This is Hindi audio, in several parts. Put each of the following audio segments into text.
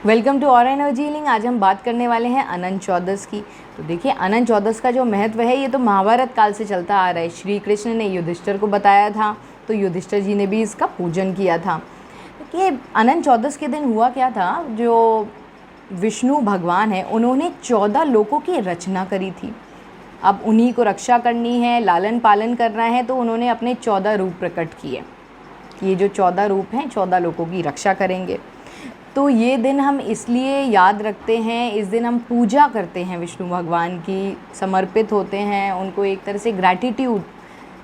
वेलकम टू और एनर्जी हीलिंग। आज हम बात करने वाले हैं अनंत चौदस की। तो देखिए, अनंत चौदस का जो महत्व है ये तो महाभारत काल से चलता आ रहा है। श्री कृष्ण ने युधिष्ठिर को बताया था, तो युधिष्ठिर जी ने भी इसका पूजन किया था। देखिए, अनंत चौदस के दिन हुआ क्या था, जो विष्णु भगवान है उन्होंने 14 लोकों की रचना करी थी। अब उन्हीं को रक्षा करनी है, लालन पालन करना है, तो उन्होंने अपने 14 रूप प्रकट किए। ये जो 14 रूप हैं 14 लोकों की रक्षा करेंगे। तो ये दिन हम इसलिए याद रखते हैं, इस दिन हम पूजा करते हैं विष्णु भगवान की, समर्पित होते हैं, उनको एक तरह से ग्रैटिट्यूड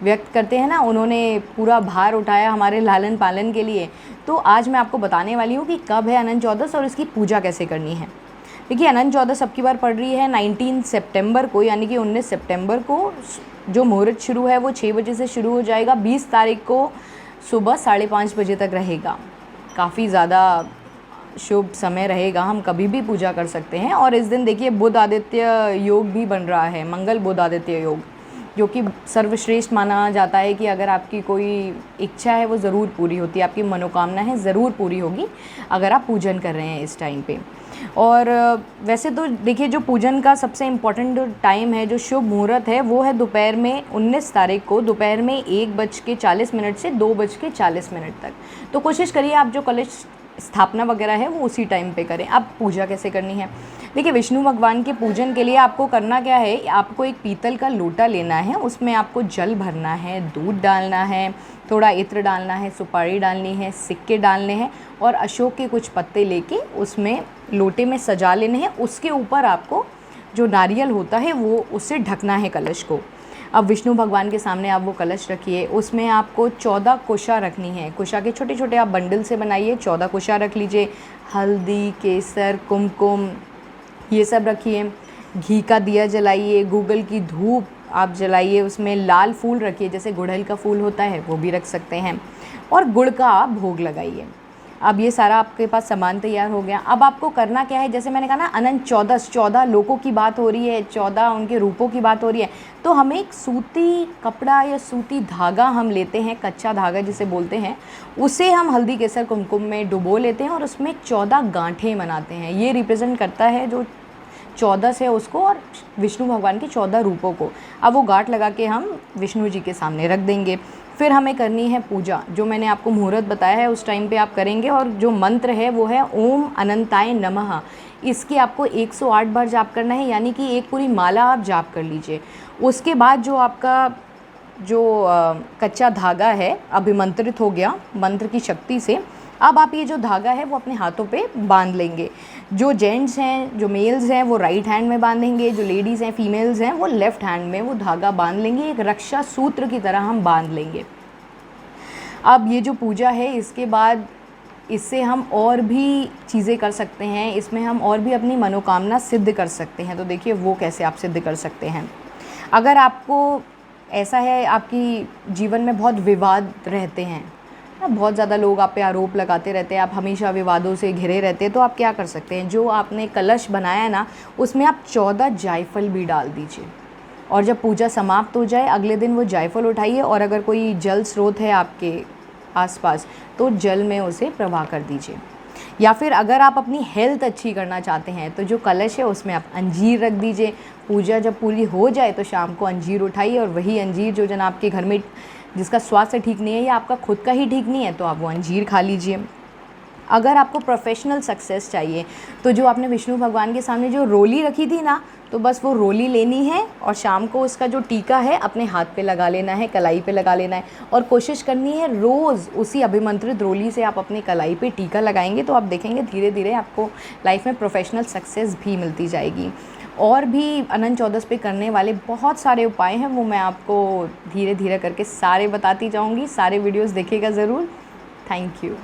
व्यक्त करते हैं ना, उन्होंने पूरा भार उठाया हमारे लालन पालन के लिए। तो आज मैं आपको बताने वाली हूँ कि कब है अनंत चौदस और इसकी पूजा कैसे करनी है। देखिए, अनंत चौदस अब की बार पड़ रही है 19 सितंबर को, यानी कि 19 सितंबर को जो मुहूर्त शुरू है वो 6 बजे से शुरू हो जाएगा। 20 तारीख को सुबह 5:30 बजे तक रहेगा। काफ़ी ज़्यादा शुभ समय रहेगा, हम कभी भी पूजा कर सकते हैं। और इस दिन देखिए बुध आदित्य योग भी बन रहा है, मंगल बुध आदित्य योग, जो कि सर्वश्रेष्ठ माना जाता है कि अगर आपकी कोई इच्छा है वो ज़रूर पूरी होती है, आपकी मनोकामना है ज़रूर पूरी होगी अगर आप पूजन कर रहे हैं इस टाइम पे। और वैसे तो देखिए, जो पूजन का सबसे इम्पॉर्टेंट टाइम है, जो शुभ मुहूर्त है, वो है दोपहर में 19 तारीख को दोपहर में 1:40 से 2:40 तक। तो कोशिश करिए आप जो कलश स्थापना वगैरह है वो उसी टाइम पे करें। अब पूजा कैसे करनी है, देखिए विष्णु भगवान के पूजन के लिए आपको करना क्या है, आपको एक पीतल का लोटा लेना है, उसमें आपको जल भरना है, दूध डालना है, थोड़ा इत्र डालना है, सुपारी डालनी है, सिक्के डालने हैं और अशोक के कुछ पत्ते लेके उसमें लोटे में सजा लेने हैं। उसके ऊपर आपको जो नारियल होता है वो उससे ढकना है कलश को। अब विष्णु भगवान के सामने आप वो कलश रखिए, उसमें आपको 14 कुशा रखनी है। कुशा के छोटे छोटे आप बंडल से बनाइए, 14 कुशा रख लीजिए। हल्दी, केसर, कुमकुम ये सब रखिए। घी का दिया जलाइए, गूगल की धूप आप जलाइए, उसमें लाल फूल रखिए, जैसे गुड़हल का फूल होता है वो भी रख सकते हैं, और गुड़ का आप भोग लगाइए। अब ये सारा आपके पास सामान तैयार हो गया। अब आपको करना क्या है, जैसे मैंने कहा ना, अनंत चौदस 14 लोकों की बात हो रही है, 14 उनके रूपों की बात हो रही है। तो हमें एक सूती कपड़ा या सूती धागा हम लेते हैं, कच्चा धागा जिसे बोलते हैं, उसे हम हल्दी केसर कुमकुम में डुबो लेते हैं और उसमें 14 गांठें बनाते हैं। ये रिप्रेजेंट करता है जो 14 है उसको और विष्णु भगवान के 14 रूपों को। अब वो गांठ लगा के हम विष्णु जी के सामने रख देंगे। फिर हमें करनी है पूजा, जो मैंने आपको मुहूर्त बताया है उस टाइम पे आप करेंगे। और जो मंत्र है वो है ओम अनंताय नमः। इसके आपको 108 बार जाप करना है, यानी कि एक पूरी माला आप जाप कर लीजिए। उसके बाद जो आपका कच्चा धागा है अभिमंत्रित हो गया मंत्र की शक्ति से। अब आप ये जो धागा है वो अपने हाथों पे बांध लेंगे। जो जेंट्स हैं, जो मेल्स हैं, वो राइट हैंड में बांधेंगे, जो लेडीज़ हैं, फीमेल्स हैं, वो लेफ़्ट हैंड में वो धागा बांध लेंगे। एक रक्षा सूत्र की तरह हम बांध लेंगे। अब ये जो पूजा है, इसके बाद इससे हम और भी चीज़ें कर सकते हैं, इसमें हम और भी अपनी मनोकामना सिद्ध कर सकते हैं। तो देखिए वो कैसे आप सिद्ध कर सकते हैं। अगर आपको ऐसा है, आपकी जीवन में बहुत विवाद रहते हैं, बहुत ज़्यादा लोग आप पे आरोप लगाते रहते हैं, आप हमेशा विवादों से घिरे रहते हैं, तो आप क्या कर सकते हैं, जो आपने कलश बनाया ना उसमें आप 14 जायफल भी डाल दीजिए। और जब पूजा समाप्त हो जाए अगले दिन वो जायफल उठाइए, और अगर कोई जल स्रोत है आपके आसपास तो जल में उसे प्रवाह कर दीजिए। या फिर अगर आप अपनी हेल्थ अच्छी करना चाहते हैं तो जो कलश है उसमें आप अंजीर रख दीजिए। पूजा जब पूरी हो जाए तो शाम को अंजीर उठाइए, और वही अंजीर जो जनाब के घर में जिसका स्वास्थ्य ठीक नहीं है या आपका खुद का ही ठीक नहीं है तो आप वो अंजीर खा लीजिए। अगर आपको प्रोफेशनल सक्सेस चाहिए तो जो आपने विष्णु भगवान के सामने जो रोली रखी थी ना, तो बस वो रोली लेनी है और शाम को उसका जो टीका है अपने हाथ पे लगा लेना है, कलाई पे लगा लेना है। और कोशिश करनी है रोज़ उसी अभिमंत्रित रोली से आप अपनी कलाई पे टीका लगाएंगे तो आप देखेंगे धीरे धीरे आपको लाइफ में प्रोफेशनल सक्सेस भी मिलती जाएगी। और भी अनंत चौदस पे करने वाले बहुत सारे उपाय हैं, वो मैं आपको धीरे धीरे करके सारे बताती जाऊँगी। सारे वीडियोज़ देखिएगा ज़रूर। Thank you.